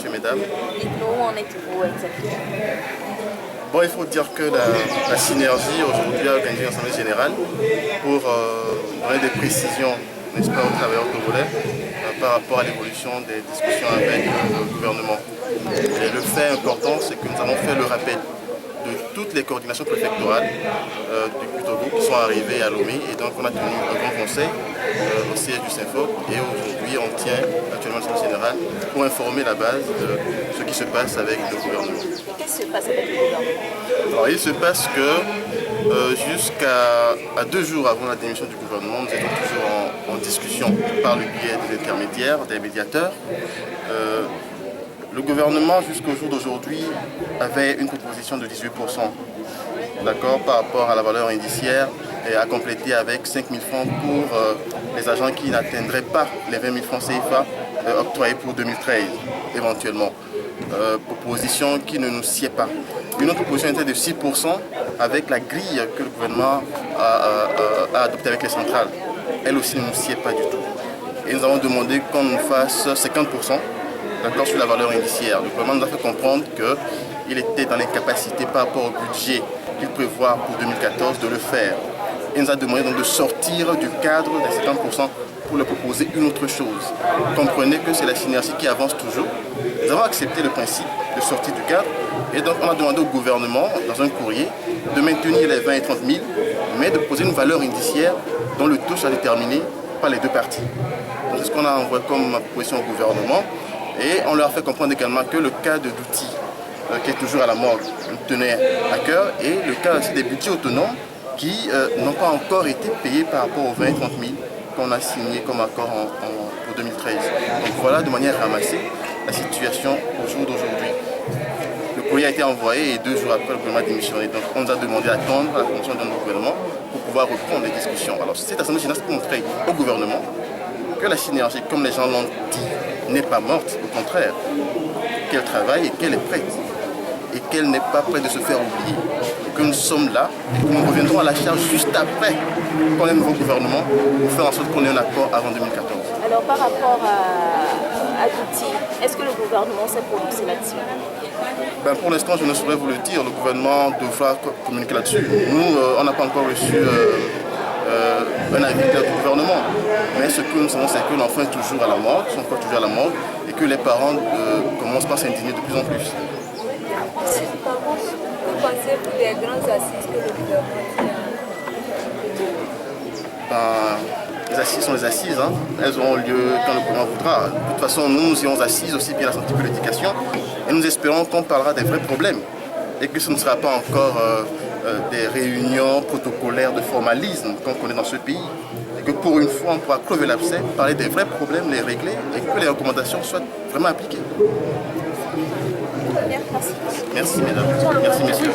Mesdames. Dites-nous où en êtes-vous exactement? Bon, il faut dire que la synergie aujourd'hui a organisé une assemblée générale pour donner des précisions, n'est-ce pas, aux travailleurs togolais par rapport à l'évolution des discussions avec le gouvernement. Et le fait important, c'est que nous avons fait le rappel de toutes les coordinations préfectorales du Togo qui sont arrivées à Lomé, et donc on a tenu un grand conseil au siège du SYNFOP, et aujourd'hui on tient actuellement l'Assemblée générale pour informer la base de ce qui se passe avec le gouvernement. Qu'est-ce qui se passe avec le gouvernement? Alors il se passe que jusqu'à 2 jours avant la démission du gouvernement, nous étions toujours en discussion par le biais des intermédiaires, des médiateurs. Le gouvernement, jusqu'au jour d'aujourd'hui, avait une proposition de 18%, d'accord, par rapport à la valeur indiciaire, et à compléter avec 5 000 francs pour les agents qui n'atteindraient pas les 20 000 francs CFA octroyés pour 2013, éventuellement. Proposition qui ne nous sied pas. Une autre proposition était de 6% avec la grille que le gouvernement a adoptée avec les centrales. Elle aussi ne nous sied pas du tout. Et nous avons demandé qu'on nous fasse 50%. D'accord, sur la valeur indiciaire. Le gouvernement nous a fait comprendre qu'il était dans l'incapacité par rapport au budget qu'il prévoit pour 2014 de le faire. Il nous a demandé donc de sortir du cadre des 50% pour leur proposer une autre chose. Comprenez que c'est la synergie qui avance toujours. Nous avons accepté le principe de sortir du cadre, et donc on a demandé au gouvernement, dans un courrier, de maintenir les 20 et 30 000, mais de poser une valeur indiciaire dont le taux sera déterminé par les deux parties. C'est ce qu'on a envoyé comme proposition au gouvernement. Et on leur a fait comprendre également que le cas de d'outils, qui est toujours à la morgue, nous tenait à cœur, et le cas aussi des budgets autonomes qui n'ont pas encore été payés par rapport aux 20 et 30 000 qu'on a signé comme accord pour 2013. Donc voilà, de manière ramassée, la situation au jour d'aujourd'hui. Le courrier a été envoyé, et 2 jours après, le gouvernement a démissionné. Donc on nous a demandé d'attendre la fonction de notre gouvernement pour pouvoir reprendre les discussions. Alors cette assemblée générale pour montrer au gouvernement que la synergie, comme les gens l'ont dit, n'est pas morte, au contraire, qu'elle travaille et qu'elle est prête, et qu'elle n'est pas prête de se faire oublier, que nous sommes là, et que nous reviendrons à la charge juste après qu'on ait un nouveau gouvernement pour faire en sorte qu'on ait un accord avant 2014. Alors par rapport à l'outil, est-ce que le gouvernement s'est prononcé là-dessus? Pour l'instant, je ne saurais vous le dire, le gouvernement devra communiquer là-dessus. Nous, on n'a pas encore reçu un avis du gouvernement. Mais ce que nous savons, c'est que l'enfant est toujours à la morgue, son corps est toujours à la morgue, et que les parents commencent par s'indigner de plus en plus. Par contre, vous pensez pour les grandes assises que le gouvernement tient? Les assises sont les assises, hein. Elles auront lieu quand le gouvernement voudra. De toute façon, nous irons assises aussi bien la santé que l'éducation, et nous espérons qu'on parlera des vrais problèmes, et que ce ne sera pas encore des réunions protocolaires de formalisme qu'on connaît dans ce pays, et que pour une fois on pourra crever l'abcès, parler des vrais problèmes, les régler, et que les recommandations soient vraiment appliquées. Merci. Merci mesdames, merci messieurs.